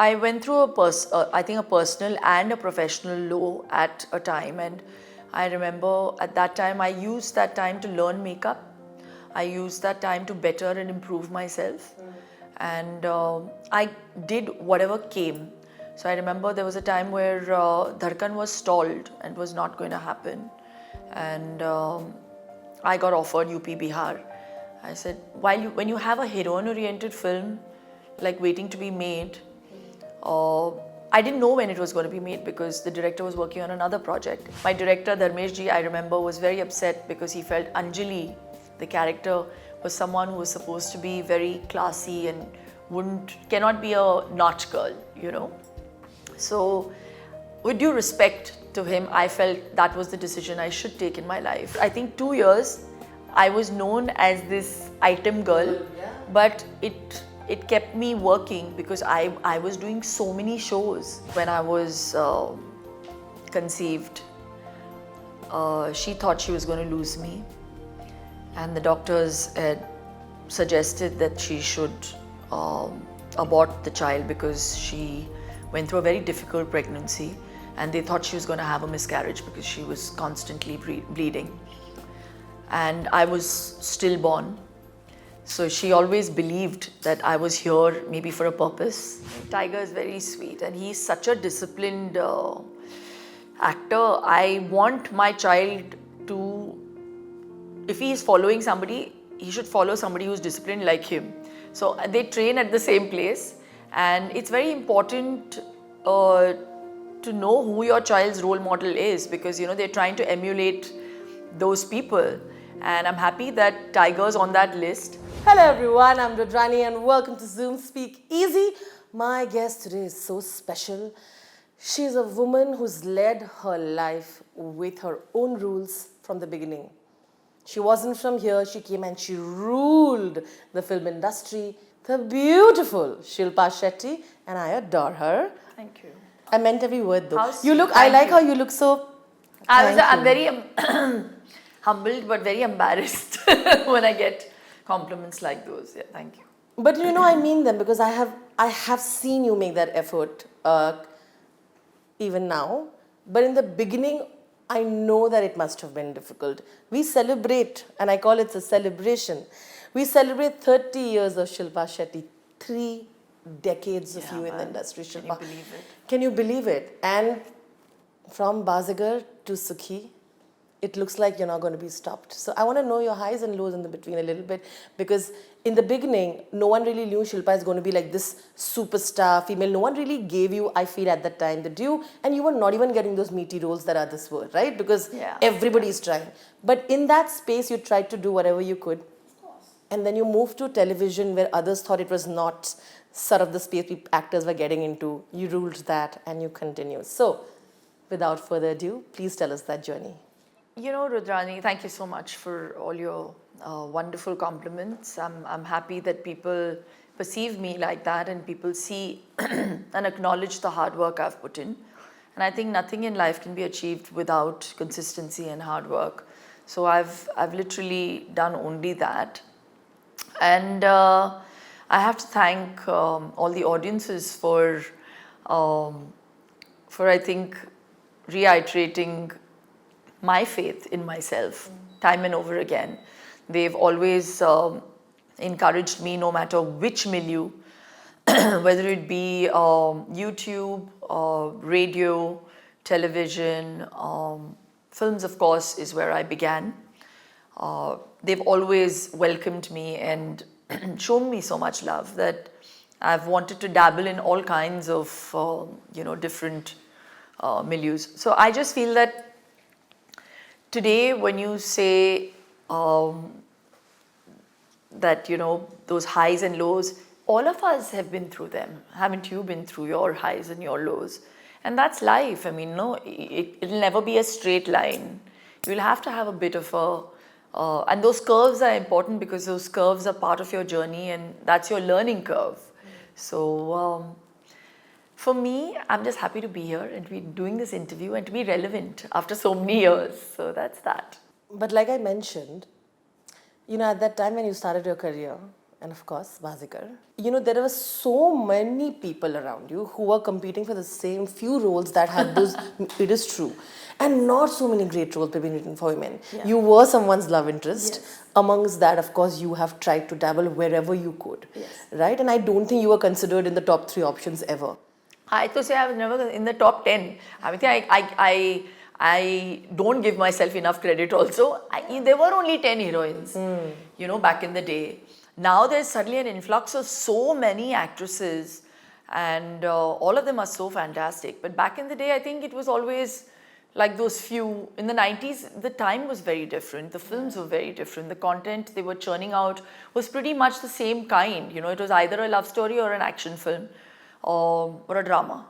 I went through I think a personal and a professional low at a time, and I remember at that time I used that time to learn makeup. I used that time to better and improve myself, and I did whatever came. So I remember there was a time where Dhadkan was stalled and was not going to happen, and I got offered UP-Bihar. I said, when you have a heroine-oriented film like waiting to be made, I didn't know when it was going to be made because the director was working on another project. My director, Dharmesh ji, I remember, was very upset because he felt Anjali, the character, was someone who was supposed to be very classy and cannot be a notch girl, you know. So, with due respect to him, I felt that was the decision I should take in my life. I think 2 years, I was known as this item girl, but it kept me working because I was doing so many shows. When I was conceived, she thought she was going to lose me, and the doctors had suggested that she should abort the child because she went through a very difficult pregnancy, and they thought she was going to have a miscarriage because she was constantly bleeding. And I was stillborn. So she always believed that I was here maybe for a purpose. Tiger is very sweet and he's such a disciplined actor. I want my child to, if he is following somebody, he should follow somebody who's disciplined like him. So they train at the same place, and it's very important to know who your child's role model is, because you know they're trying to emulate those people. And I'm happy that Tiger's on that list. Hello everyone, I'm Rudrani and welcome to Zoom Speak Easy. My guest today is so special. She's a woman who's led her life with her own rules from the beginning. She wasn't from here, she came and she ruled the film industry. The beautiful Shilpa Shetty, and I adore her. Thank you. I meant every word though. How You look, sweet. I like Thank how you look so... I'm very humbled but very embarrassed when I get compliments like those. Yeah, thank you. But you know, I mean them because I have seen you make that effort even now. But in the beginning, I know that it must have been difficult. We celebrate, and I call it a celebration. We celebrate 30 years of Shilpa Shetty, 3 decades of you in the industry, Shilpa. Can you believe it? Can you believe it? And from Bazigar to Sukhee, it looks like you're not going to be stopped. So I want to know your highs and lows in the between a little bit, because in the beginning, no one really knew Shilpa is going to be like this superstar female. No one really gave you, I feel at that time, the due, and you were not even getting those meaty roles that others were, right? Because everybody is trying. But in that space, you tried to do whatever you could. And then you moved to television where others thought it was not sort of the space actors were getting into. You ruled that and you continue. So, without further ado, please tell us that journey. You know, Rudrani, thank you so much for all your wonderful compliments. I'm happy that people perceive me like that and people see and acknowledge the hard work I've put in. And I think nothing in life can be achieved without consistency and hard work. So I've literally done only that. And I have to thank all the audiences for I think, reiterating my faith in myself time and over again. They've always encouraged me, no matter which milieu, whether it be YouTube, radio, television, films, of course, is where I began. They've always welcomed me and shown me so much love that I've wanted to dabble in all kinds of, different milieus. So I just feel that today, when you say that, those highs and lows, all of us have been through them. Haven't you been through your highs and your lows? And that's life. I mean, no, it'll never be a straight line. You'll have to have a bit of and those curves are important because those curves are part of your journey and that's your learning curve. So, for me, I'm just happy to be here and to be doing this interview and to be relevant after so many years. So that's that. But like I mentioned, at that time when you started your career, And of course, Bazigar. You know, there were so many people around you who were competing for the same few roles that had those, it is true. And not so many great roles have been written for women. Yeah. You were someone's love interest. Yes. Amongst that, of course, you have tried to dabble wherever you could. Yes. Right? And I don't think you were considered in the top 3 options ever. I to say I was never in the top 10. I mean, I don't give myself enough credit also. There were only 10 heroines, you know, back in the day. Now there's suddenly an influx of so many actresses, and all of them are so fantastic. But back in the day, I think it was always like those few. In the 90s, the time was very different. The films were very different. The content they were churning out was pretty much the same kind. You know, it was either a love story or an action film or a drama.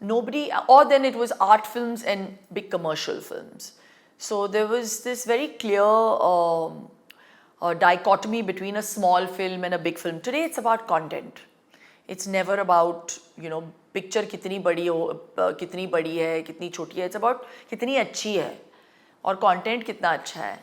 Nobody, or then it was art films and big commercial films. So there was this very clear dichotomy between a small film and a big film. Today it's about content. It's never about, you know, picture kitni badi hai, kitni choti hai. It's about kitni achhi hai or content kitna acha hai.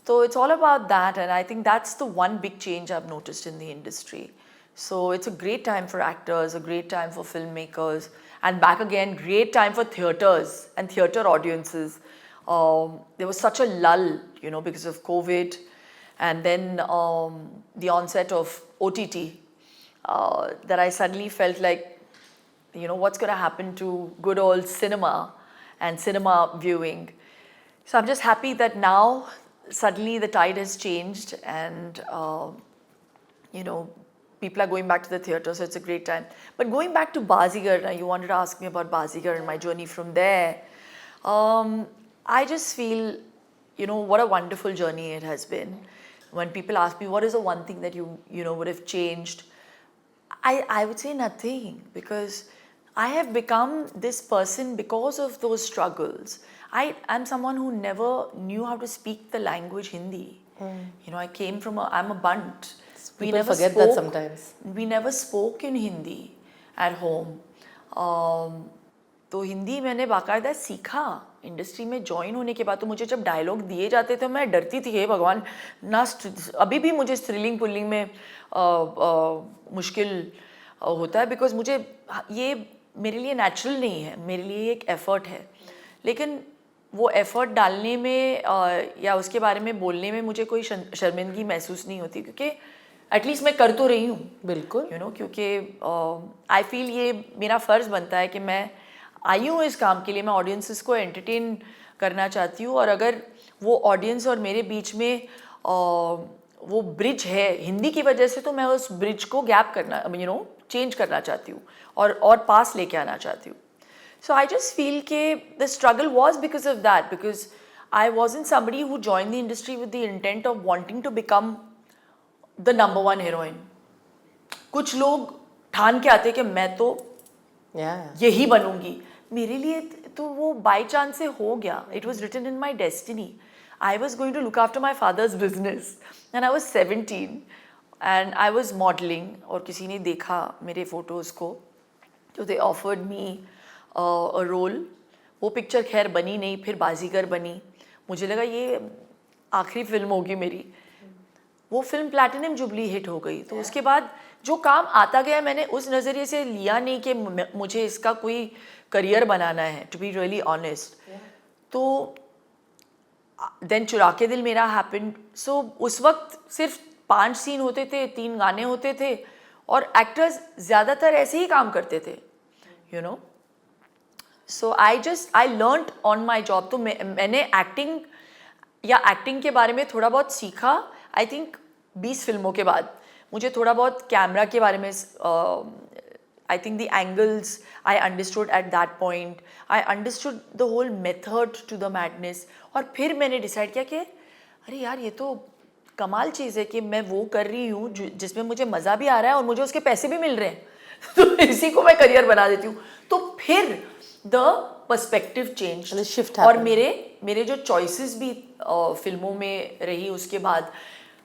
So it's all about that, and I think that's the one big change I've noticed in the industry. So it's a great time for actors, a great time for filmmakers, and back again, great time for theatres and theatre audiences. There was such a lull, you know, because of COVID, and then the onset of OTT, that I suddenly felt like, you know, what's going to happen to good old cinema and cinema viewing. So I'm just happy that now suddenly the tide has changed, and you know, people are going back to the theatre, so it's a great time. But going back to Bazigar, now you wanted to ask me about Bazigar and my journey from there. I just feel, you know, what a wonderful journey it has been. When people ask me, what is the one thing that you know, would have changed? I would say nothing, because I have become this person because of those struggles. I'm someone who never knew how to speak the language Hindi. You know, I'm a bunt. People forget that sometimes. We never spoke in Hindi at home. तो हिंदी मैंने बाकायदा सीखा industry में join होने के बाद. तो मुझे जब डायलॉग दिए जाते थे मैं डरती थी, हे भगवान ना, अभी भी मुझे स्त्रीलिंग पुल्लिंग में मुश्किल होता है, बिकॉज मुझे ये मेरे लिए नेचुरल नहीं है, मेरे लिए एक एफर्ट है. लेकिन वो एफर्ट डालने में या उसके बारे में बोलने में मुझे कोई शर्मिंदगी महसूस नहीं होती, क्योंकि एटलीस्ट मैं कर तो रही हूँ. बिल्कुल. यू नो, क्योंकि आई फील ये मेरा फ़र्ज़ बनता है कि मैं आई हूँ इस काम के लिए, मैं ऑडियंसेस को एंटरटेन करना चाहती हूँ, और अगर वो ऑडियंस और मेरे बीच में वो ब्रिज है हिंदी की वजह से, तो मैं उस ब्रिज को गैप करना, यू नो, चेंज करना चाहती हूँ और पास लेके आना चाहती हूँ. So I just feel that the struggle was because of that, because I wasn't somebody who joined the industry with the intent of wanting to become the number one heroine. कुछ लोग ठान के आते कि मैं तो यही बनूंगी. मेरे लिए तो वो बाय चांस से हो गया. It was written in my destiny. I was going to look after my father's business, and I was 17, and I was modeling, और किसी ने देखा मेरे फोटोज़ को, तो they offered me a role. वो पिक्चर खैर बनी नहीं, फिर बाजीगर बनी. मुझे लगा ये आखिरी फिल्म होगी मेरी. वो फिल्म प्लैटिनम जुबली हिट हो गई. तो उसके बाद जो काम आता गया, मैंने उस नज़रिए से लिया नहीं कि मुझे इसका कोई करियर बनाना है, टू बी रियली ऑनेस्ट. तो देन चुरा के दिल मेरा हैपेंड. सो उस वक्त सिर्फ 5 सीन होते थे, 3 गाने होते थे, और एक्टर्स ज़्यादातर ऐसे ही काम करते थे, you know. So I learned on my job. तो मैंने एक्टिंग के बारे में थोड़ा बहुत सीखा. आई थिंक 20 फिल्मों के बाद मुझे थोड़ा बहुत कैमरा के बारे में, I think the angles I understood at that point. I understood the whole method to the madness. और फिर मैंने डिसाइड किया कि अरे यार, ये तो कमाल चीज़ है कि मैं वो कर रही हूँ जिसमें मुझे मज़ा भी आ रहा है और मुझे उसके पैसे भी मिल रहे हैं. तो इसी को मैं करियर बना देती हूँ. तो फिर द पर्सपेक्टिव चेंज शिफ्ट. और मेरे जो चॉइसेस भी फिल्मों में रही उसके बाद,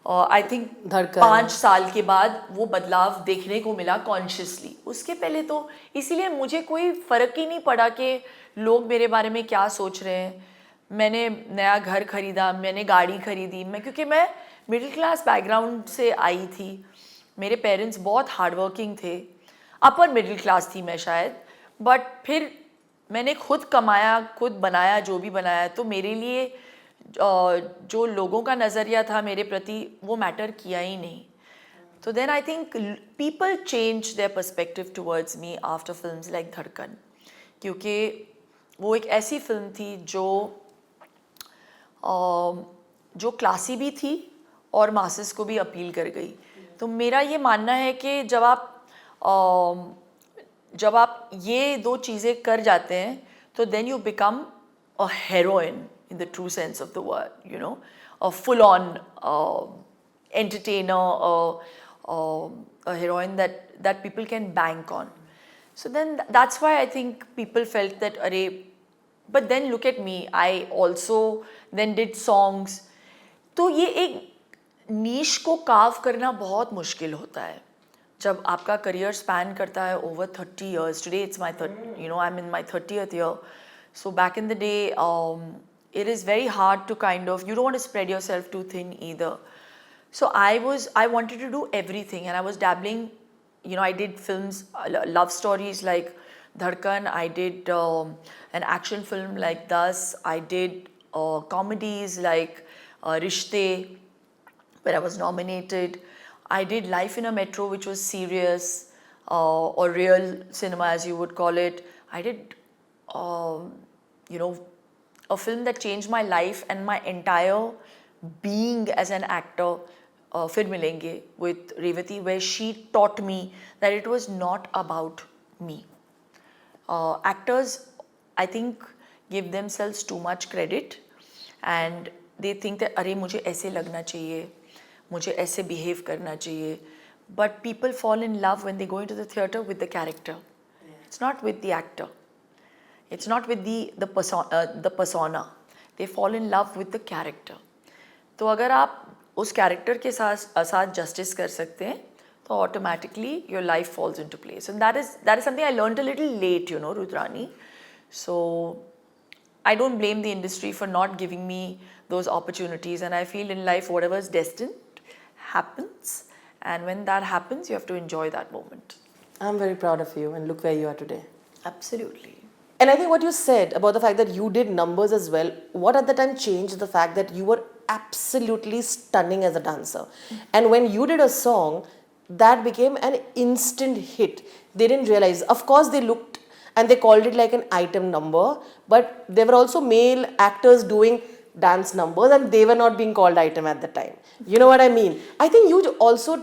आई थिंक 5 साल के बाद वो बदलाव देखने को मिला कॉन्शियसली. उसके पहले तो इसीलिए मुझे कोई फ़र्क ही नहीं पड़ा कि लोग मेरे बारे में क्या सोच रहे हैं. मैंने नया घर खरीदा, मैंने गाड़ी खरीदी, क्योंकि मैं मिडिल क्लास बैकग्राउंड से आई थी. मेरे पेरेंट्स बहुत हार्ड वर्किंग थे, अपर मिडिल क्लास थी मैं शायद, बट फिर मैंने खुद कमाया, खुद बनाया जो भी बनाया, तो मेरे लिए जो लोगों का नज़रिया था मेरे प्रति वो मैटर किया ही नहीं. तो then I think people change their perspective towards me after films like Dhadkan, क्योंकि वो एक ऐसी फिल्म थी जो क्लासी भी थी और मासेस को भी अपील कर गई. तो मेरा ये मानना है कि जब आप ये दो चीज़ें कर जाते हैं तो then you become a heroine in the true sense of the word, you know, a full-on entertainer, a heroine that people can bank on. So then that's why I think people felt that, array, but then look at me, I also then did songs. तो ये एक नीश को curve करना बहुत मुश्किल होता है जब आपका करियर स्पैन करता है over 30 years. Today it's my I'm in my 30th year. So back in the day, it is very hard to kind of, you don't want to spread yourself too thin either. So I wanted to do everything, and I was dabbling, I did films, love stories like Dhadkan, I did an action film like Das, I did comedies like Rishte, where I was nominated. I did Life in a Metro, which was serious, or real cinema as you would call it. I did, a film that changed my life and my entire being as an actor, Fir Milenge, with Revati, where she taught me that it was not about me. Actors, I think, give themselves too much credit, and they think that, अरे मुझे ऐसे लगना चाहिए, मुझे ऐसे behave करना चाहिए. But people fall in love when they go into the theatre with the character. It's not with the actor. It's not with the persona. They fall in love with the character. तो अगर आप उस character के साथ justice कर सकते हैं, तो automatically your life falls into place. And that is something I learned a little late, Rudrani. So I don't blame the industry for not giving me those opportunities. And I feel in life, whatever is destined happens. And when that happens, you have to enjoy that moment. I'm very proud of you, and look where you are today. Absolutely. And I think what you said about the fact that you did numbers as well, what at the time changed the fact that you were absolutely stunning as a dancer. And when you did a song, that became an instant hit. They didn't realize. Of course, they looked and they called it like an item number, but there were also male actors doing dance numbers and they were not being called item at the time. You know what I mean? I think you also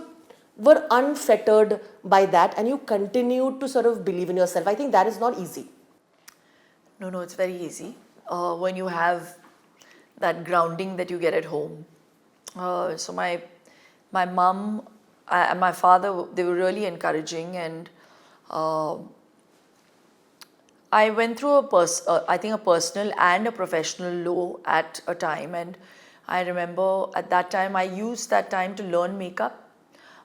were unfettered by that and you continued to sort of believe in yourself. I think that is not easy. No, it's very easy when you have that grounding that you get at home. So my mom and my father, they were really encouraging, and I went through I think a personal and a professional low at a time, and I remember at that time I used that time to learn makeup.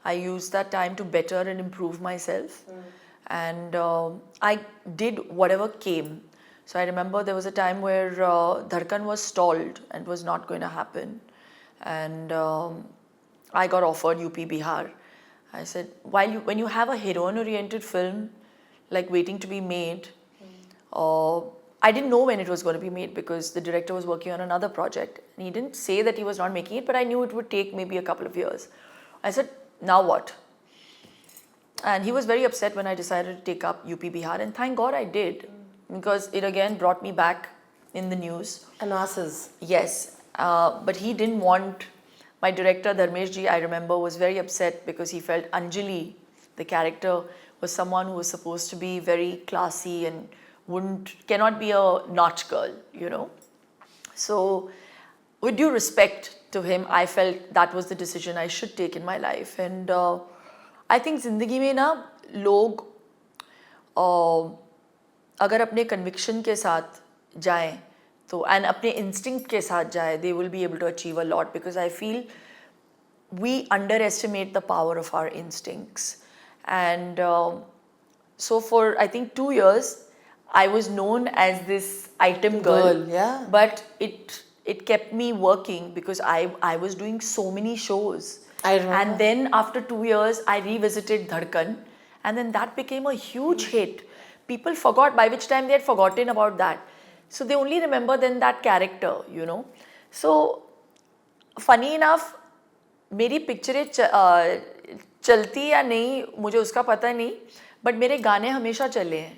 I used that time to better and improve myself, and I did whatever came. So I remember there was a time where Dhadkan was stalled and was not going to happen, and I got offered UP-Bihar. I said, when you have a heroine-oriented film like waiting to be made, I didn't know when it was going to be made because the director was working on another project. And he didn't say that he was not making it, but I knew it would take maybe a couple of years. I said, now what? And he was very upset when I decided to take up UP-Bihar, and thank God I did, because it again brought me back in the news. And masses. Yes, but he didn't want, my director Dharmesh ji, I remember, was very upset because he felt Anjali, the character, was someone who was supposed to be very classy and cannot be a notch girl, So with due respect to him, I felt that was the decision I should take in my life. And I think ज़िंदगी में ना लोग अगर अपने conviction के साथ जाएं तो and अपने instinct के साथ जाएं, they will be able to achieve a lot, because I feel we underestimate the power of our instincts. And so for I think 2 years, I was known as this item girl, yeah. But it kept me working because I was doing so many shows. I remember. And then after 2 years, I revisited Dhadkan, and then that became a huge hit. People forgot, by which time they had forgotten about that. So they only remember then that character, you know. So funny enough, मेरी पिक्चरें चलती या नहीं मुझे उसका पता नहीं, but मेरे गाने हमेशा चले हैं.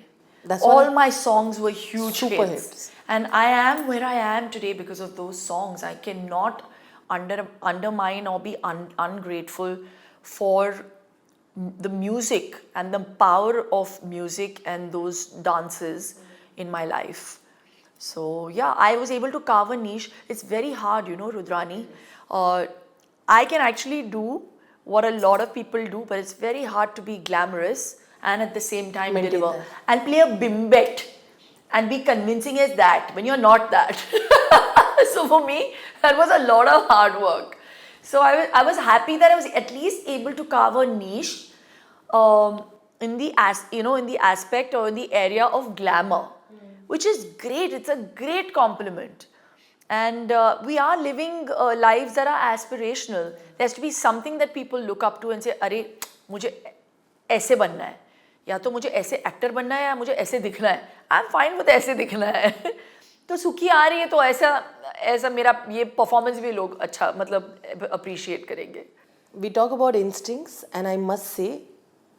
All my songs were huge hits. And I am where I am today because of those songs. I cannot undermine or be ungrateful for the music and the power of music and those dances in my life. So yeah, I was able to carve a niche. It's very hard, you know, Rudrani. I can actually do what a lot of people do, but it's very hard to be glamorous and at the same time deliver and play a bimbet and be convincing as that when you're not that. So for me, that was a lot of hard work. So I was happy that I was at least able to carve a niche in the aspect or in the area of glamour, which is great. It's a great compliment. And we are living lives that are aspirational. There has to be something that people look up to and say, "अरे, मुझे ऐसे बनना है, या तो मुझे ऐसे actor बनना है, या मुझे ऐसे दिखना है." I'm fine with ऐसे दिखना है. तो सुखी आ रही है तो ऐसा मेरा ये परफॉर्मेंस भी लोग अच्छा मतलब अप्रिशिएट करेंगे. We talk about instincts and I must say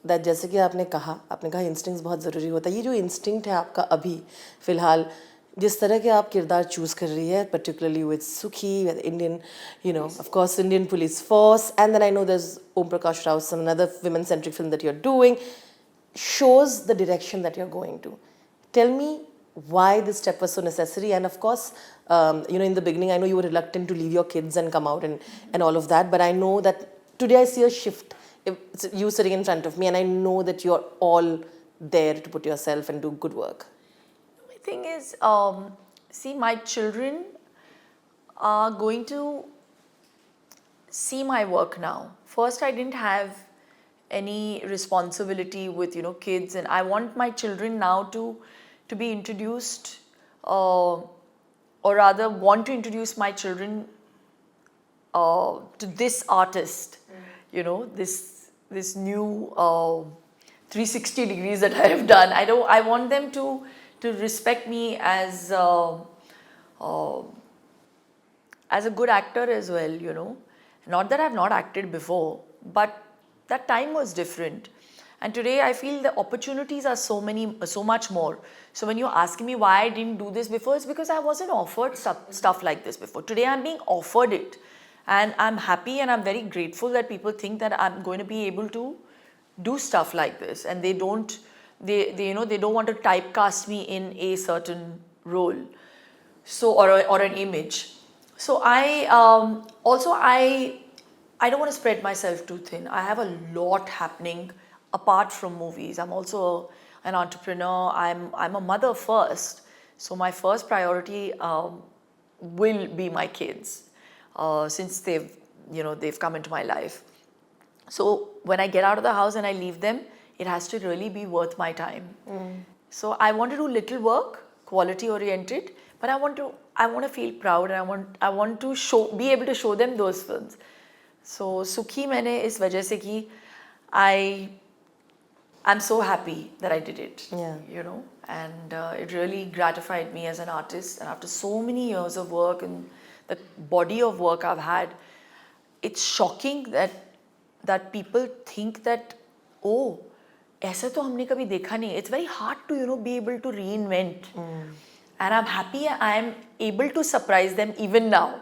that जैसे कि आपने कहा instincts बहुत ज़रूरी होता है. ये जो instinct है आपका अभी फ़िलहाल जिस तरह के आप किरदार चूज़ कर रही है, particularly with Sukhee, with Indian, you know, of course, Indian Police Force, and then I know there's Om Prakash Rao, some another women-centric film that you're doing, shows the direction that you're going to. Tell me why this step was so necessary, and of course, you know, in the beginning, I know you were reluctant to leave your kids and come out and all of that, but I know that today I see a shift. It's you sitting in front of me, and I know that you're all there to put yourself and do good work. Thing is, see, my children are going to see my work now. First, I didn't have any responsibility with, you know, kids, and I want my children now to be introduced, or rather want to introduce my children to this artist, you know, this new 360 degrees that I have done. I want them to respect me as a good actor as well, you know. Not that I've not acted before, but that time was different. And today I feel the opportunities are so much more. So when you're asking me why I didn't do this before, it's because I wasn't offered stuff like this before. Today I'm being offered it. And I'm happy and I'm very grateful that people think that I'm going to be able to do stuff like this. And they don't want to typecast me in a certain role, so or an image. So I don't want to spread myself too thin. I have a lot happening apart from movies. I'm also an entrepreneur. I'm a mother first. So my first priority will be my kids, since they've come into my life. So when I get out of the house and I leave them, it has to really be worth my time. So I want to do little work, quality oriented, but I want to feel proud, and I want to be able to show them those films. So Sukhee मैंने इस वजह से की, I'm so happy that I did it. Yeah. You know, and it really gratified me as an artist. And after so many years of work and the body of work I've had, it's shocking that people think that, oh, ऐसा तो हमने कभी देखा नहीं. It's very hard to, you know, be able to reinvent. And I'm happy I'm able to surprise them even now,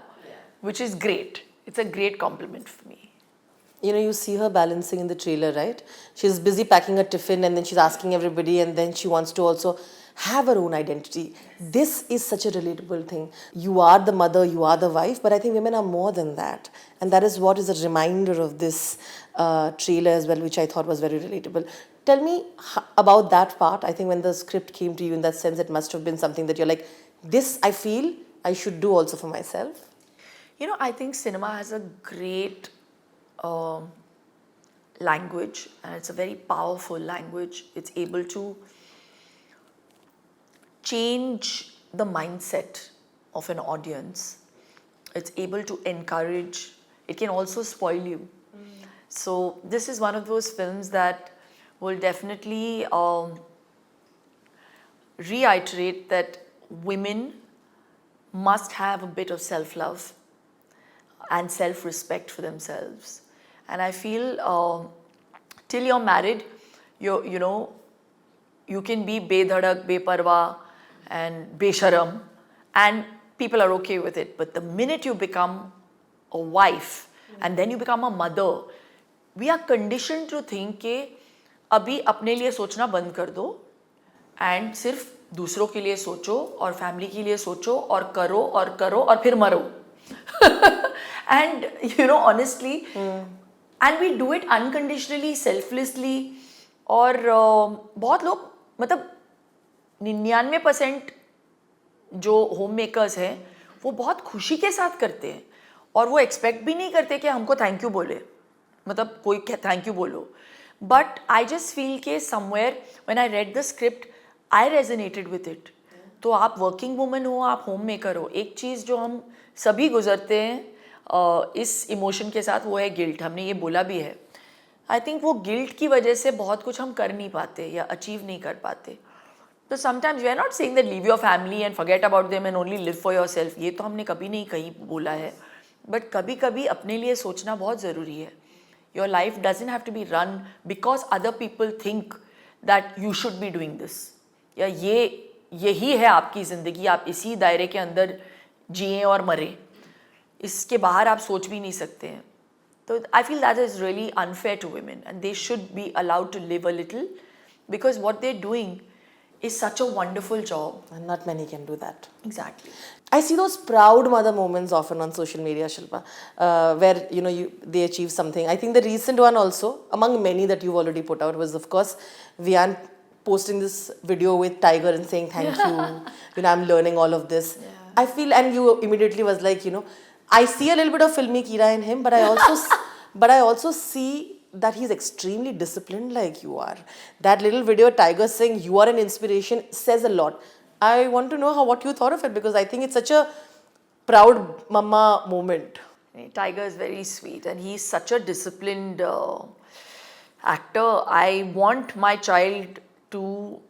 which is great. It's a great compliment for me. You know, you see her balancing in the trailer, right? She's busy packing a tiffin and then she's asking everybody, and then she wants to also have her own identity. This is such a relatable thing. You are the mother, you are the wife, but I think women are more than that. And that is what is a reminder of this trailer as well, which I thought was very relatable. Tell me about that part. I think when the script came to you in that sense, it must have been something that you're like, this I feel I should do also for myself. You know, I think cinema has a great language, and it's a very powerful language. It's able to change the mindset of an audience. It's able to encourage. It can also spoil you. So this is one of those films that will definitely reiterate that women must have a bit of self-love and self-respect for themselves. And I feel till you're married, you know, you can be bedhadak, beparwa and besharam and people are okay with it. But the minute you become a wife and then you become a mother, we are conditioned to think कि अभी अपने लिए सोचना बंद कर दो and सिर्फ दूसरों के लिए सोचो और फैमिली के लिए सोचो और करो और फिर मरो. And you know, honestly, and we do it unconditionally, selflessly. और बहुत लोग मतलब 99% जो होम मेकर्स हैं वो बहुत खुशी के साथ करते हैं और वो एक्सपेक्ट भी नहीं करते कि हमको थैंक यू बोले, मतलब कोई थैंक यू बोलो. बट आई जस्ट फील के somewhere when I read the script I resonated with it. तो आप वर्किंग वुमन हो, आप होम मेकर हो, एक चीज़ जो हम सभी गुजरते हैं इस इमोशन के साथ वो है गिल्ट. हमने ये बोला भी है. आई थिंक वो गिल्ट की वजह से बहुत कुछ हम कर नहीं पाते या अचीव नहीं कर पाते. तो sometimes we are not saying that leave your family and forget about them and only live for yourself, ये तो हमने कभी नहीं कहीं बोला है. बट कभी कभी अपने लिए सोचना बहुत ज़रूरी है. Your life doesn't have to be run because other people think that you should be doing this, या यही है आपकी ज़िंदगी, आप इसी दायरे के अंदर जिएं और मरें, इसके बाहर आप सोच भी नहीं सकते हैं. So I feel that is really unfair to women and they should be allowed to live a little because what they're doing is such a wonderful job. And not many can do that. Exactly. I see those proud mother moments often on social media, Shilpa, where they achieve something. I think the recent one also, among many that you've already put out, was of course Vian posting this video with Tiger and saying thank you. I'm learning all of this. Yeah. I feel, and you immediately was like, I see a little bit of filmy Kira in him, but I also see that he's extremely disciplined like you are. That little video, Tiger saying you are an inspiration, says a lot. I want to know what you thought of it because I think it's such a proud mama moment. Tiger is very sweet and he's such a disciplined actor. I want my child to,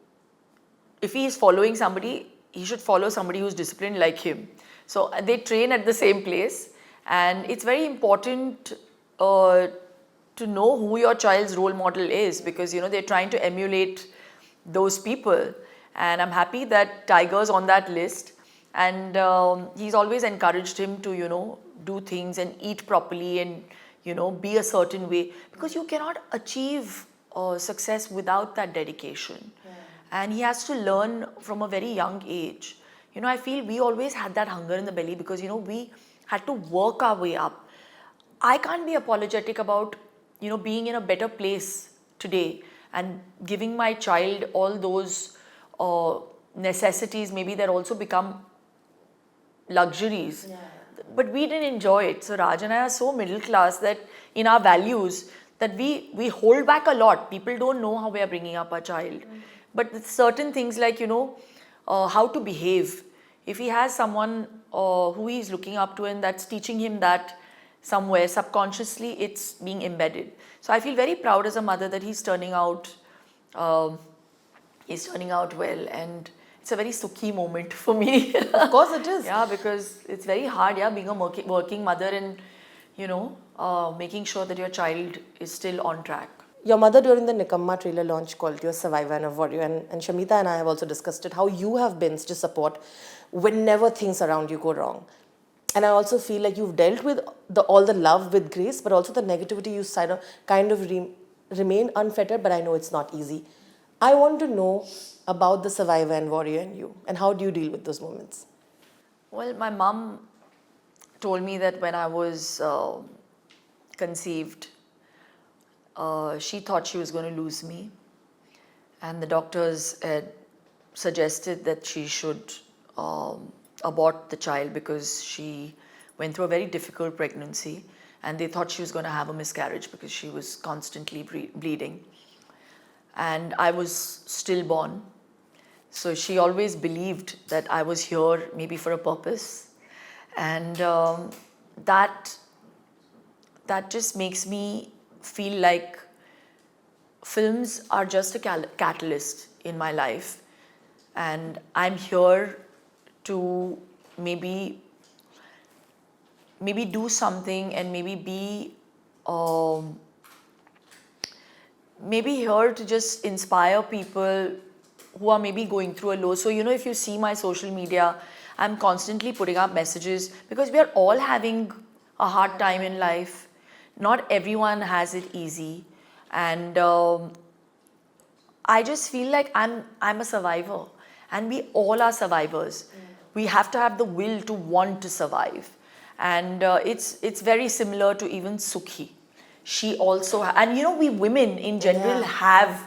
if he is following somebody, he should follow somebody who's disciplined like him. So they train at the same place and it's very important to know who your child's role model is because they're trying to emulate those people, and I'm happy that Tiger's on that list, and he's always encouraged him to do things and eat properly and be a certain way because you cannot achieve success without that dedication. And he has to learn from a very young age. I feel we always had that hunger in the belly because, we had to work our way up. I can't be apologetic about, being in a better place today and giving my child all those necessities. Maybe they're also become luxuries. Yeah. But we didn't enjoy it. So Raj and I are so middle class that in our values that we hold back a lot. People don't know how we are bringing up our child. But certain things like, how to behave. If he has someone who he's looking up to and that's teaching him that somewhere subconsciously, it's being embedded. So I feel very proud as a mother that he's turning out well, and it's a very Sukhee moment for me. Of course it is. Yeah, because it's very hard, being a working mother and making sure that your child is still on track. Your mother during the Nikamma trailer launch called you a survivor and a warrior, and Shamita and I have also discussed it, how you have been to support whenever things around you go wrong. And I also feel like you've dealt with all the love with grace, but also the negativity you kind of remain unfettered, but I know it's not easy. I want to know about the survivor and warrior in you, and how do you deal with those moments? Well, my mom told me that when I was conceived, she thought she was going to lose me, and the doctors had suggested that she should abort the child because she went through a very difficult pregnancy, and they thought she was going to have a miscarriage because she was constantly bleeding, and I was stillborn. So she always believed that I was here maybe for a purpose, and that just makes me feel like films are just a catalyst in my life, and I'm here to maybe do something and maybe be maybe here to just inspire people who are maybe going through a low. So, you know, if you see my social media, I'm constantly putting up messages because we are all having a hard time in life. Not everyone has it easy. And I just feel like I'm a survivor, and we all are survivors. We have to have the will to want to survive. And it's very similar to even Sukhee. She also, and you know, we women in general have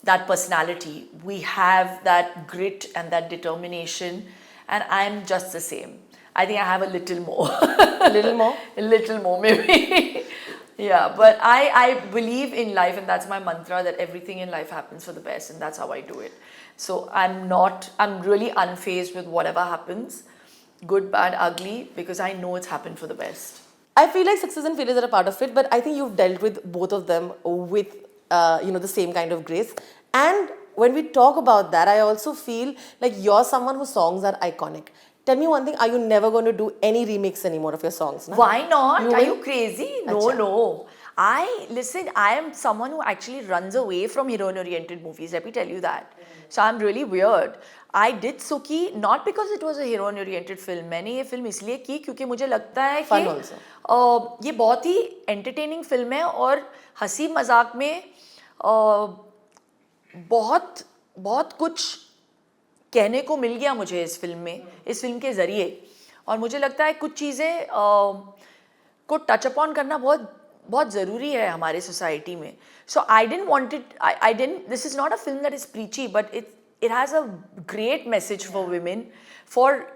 that personality. We have that grit and that determination, and I'm just the same. I think I have a little more. A little more? A little more, maybe. Yeah, but I believe in life, and that's my mantra, that everything in life happens for the best, and that's how I do it. So I'm really unfazed with whatever happens, good, bad, ugly, because I know it's happened for the best. I feel like success and failures are a part of it, but I think you've dealt with both of them with the same kind of grace. And when we talk about that, I also feel like you're someone whose songs are iconic. Tell me one thing, are you never going to do any remix anymore of your songs? Na? Why not? You Are will? you crazy? No, Achha. no. I am someone who actually runs away from heroine-oriented movies. Let me tell you that. So I'm really weird. I did Sukhee not because it was a heroine-oriented film. मैंने ये film इसलिए की क्योंकि मुझे लगता है Fun कि also. ये बहुत ही entertaining film है और हंसी मजाक में बहुत बहुत कुछ कहने को मिल गया मुझे इस फिल्म में, इस फिल्म के ज़रिए. और मुझे लगता है कुछ चीज़ें को टच अपॉन करना बहुत बहुत ज़रूरी है हमारे सोसाइटी में. So I didn't want it, I didn't, this is not a film that is preachy, but it has a great message for women, for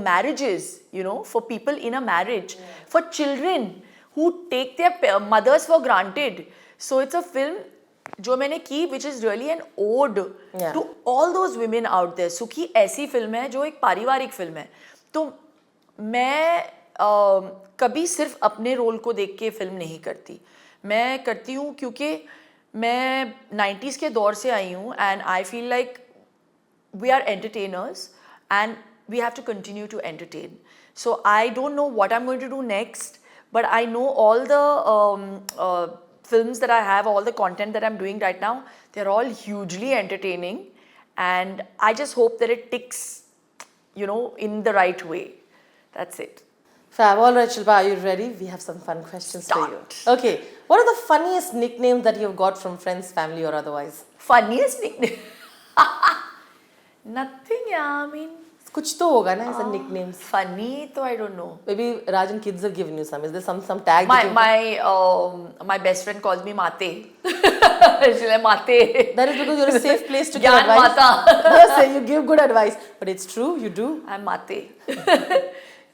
marriages, you know, for people in a marriage, for children who take their mothers for granted. So it's a film जो मैंने की which is really an ode to all those women out there. Sukhee ऐसी film है जो एक पारिवारिक film है. तो मैं कभी सिर्फ अपने रोल को देख के फिल्म नहीं करती. मैं करती हूँ क्योंकि मैं 90s के दौर से आई हूँ, and I feel like we are entertainers and we have to continue to entertain. So I don't know what I'm going to do next, but I know all the films that I have, all the content that I'm doing right now, they're all hugely entertaining, and I just hope that it ticks, you know, in the right way. That's it. Fab. All right, Shilpa, are you ready? We have some fun questions for you. Okay. What are the funniest nicknames that you've got from friends, family, or otherwise? Funniest nickname? Nothing, yeah. I mean, कुछ तो होगा ना ऐसा nicknames. Funny, though I don't know. Maybe Rajan kids have given you some. Is there some tag? My best friend calls me Mate. She's like Mate. That is because you're a safe place to give Gyan advice. Mata. Yes, you give good advice, but it's true. You do. I'm Mate.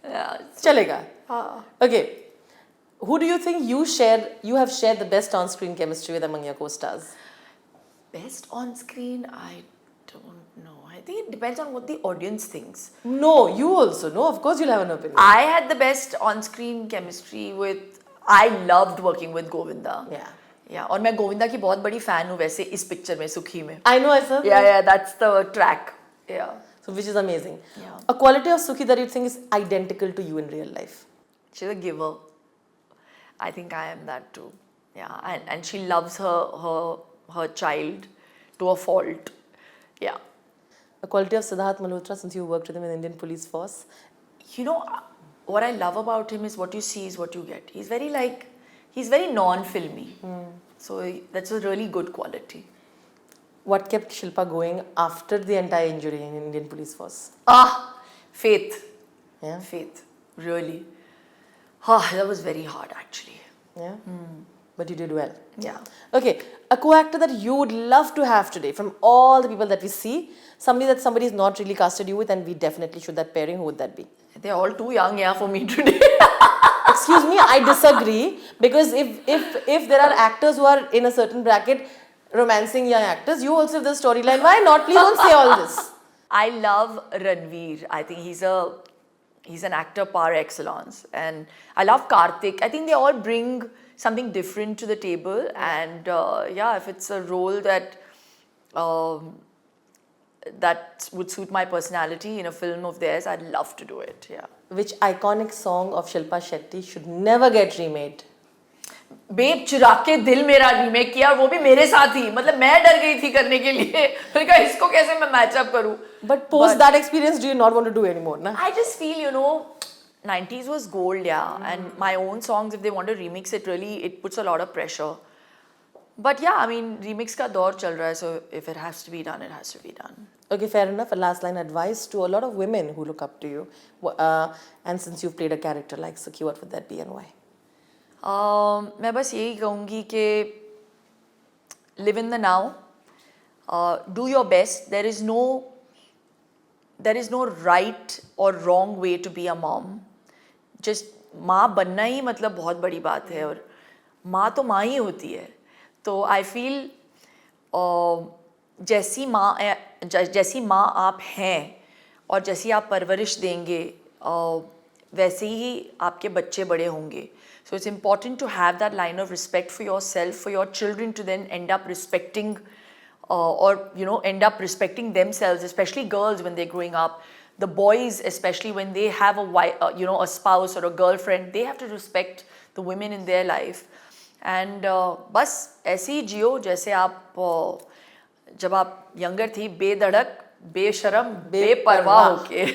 Yeah. Chalega. Okay. Who do you think you have shared the best on-screen chemistry with among your co-stars? Best on screen? I don't know. I think it depends on what the audience thinks. No, you also. No, of course you'll have an opinion. I had the best on-screen chemistry with. I loved working with Govinda. Yeah. Yeah. और मैं गोविंदा की बहुत बड़ी fan हूँ वैसे इस picture में, सुखी में. I know, sir. Yeah, that's the track. Yeah. So which is amazing. Yeah. A quality of Sukhee that you think is identical to you in real life? She's a giver. I think I am that too. Yeah, and she loves her child to a fault. Yeah. A quality of Siddharth Malhotra, since you worked with him in Indian Police Force? You know, what I love about him is what you see is what you get. He's very non-filmy. So that's a really good quality. What kept Shilpa going after the entire injury in Indian Police Force? Faith. Yeah. Faith. Really. That was very hard actually. Yeah. But you did well. Yeah. Okay. A co-actor that you would love to have today from all the people that we see, somebody is not really casted you with, and we definitely should that pairing. Who would that be? They're all too young, yeah, for me today. Excuse me, I disagree, because if there are actors who are in a certain bracket romancing young actors, you also have the storyline. Why not? Please don't say all this. I love Ranveer. I think he's an actor par excellence, and I love Kartik. I think they all bring something different to the table. And yeah, if it's a role that that would suit my personality in a film of theirs, I'd love to do it. Yeah. Which iconic song of Shilpa Shetty should never get remade? Babe चुरा के दिल मेरा remake किया, वो भी मेरे साथ ही. मतलब मैं डर गई थी करने के लिए. मैंने कहा इसको कैसे मैं मैच अप करूं. But post that experience, do you not want to do anymore, na? I just feel, you know, 90s was gold, yeah. And my own songs, if they want to remix it, really, it puts a lot of pressure. But yeah, I mean, remix ka daur chal raha hai, so if it has to be done, it has to be done. Okay, fair enough. A last line advice to a lot of women who look up to you. And since you've played a character like Sukhee, what would that be and why? मैं बस यही कहूँगी कि live in the now, do your best. There is no right or wrong way to be a mom. Just माँ बनना ही मतलब बहुत बड़ी बात है, और माँ तो माँ ही होती है. तो I feel जैसी माँ आप हैं और जैसी आप परवरिश देंगे, वैसे ही आपके बच्चे बड़े होंगे. So it's important to have that line of respect for yourself, for your children to then end up respecting or, you know, end up respecting themselves, especially girls when they're growing up. The boys, especially when they have a you know, a spouse or a girlfriend, they have to respect the women in their life. And बस ऐसे ही जियो जैसे आप जब आप younger थी, बेधड़क, बेशरम, बेपरवाह होके.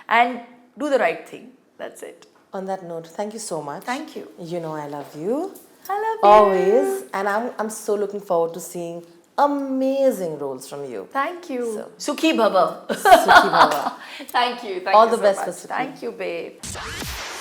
And do the right thing. That's it. On that note, thank you so much. Thank you. You know I love you. I love you. Always. And I'm so looking forward to seeing amazing roles from you. Thank you. So, Sukhee Bhava. Sukhee Bhava. Thank you. All you the so best much. for Sukhee. Thank you, babe.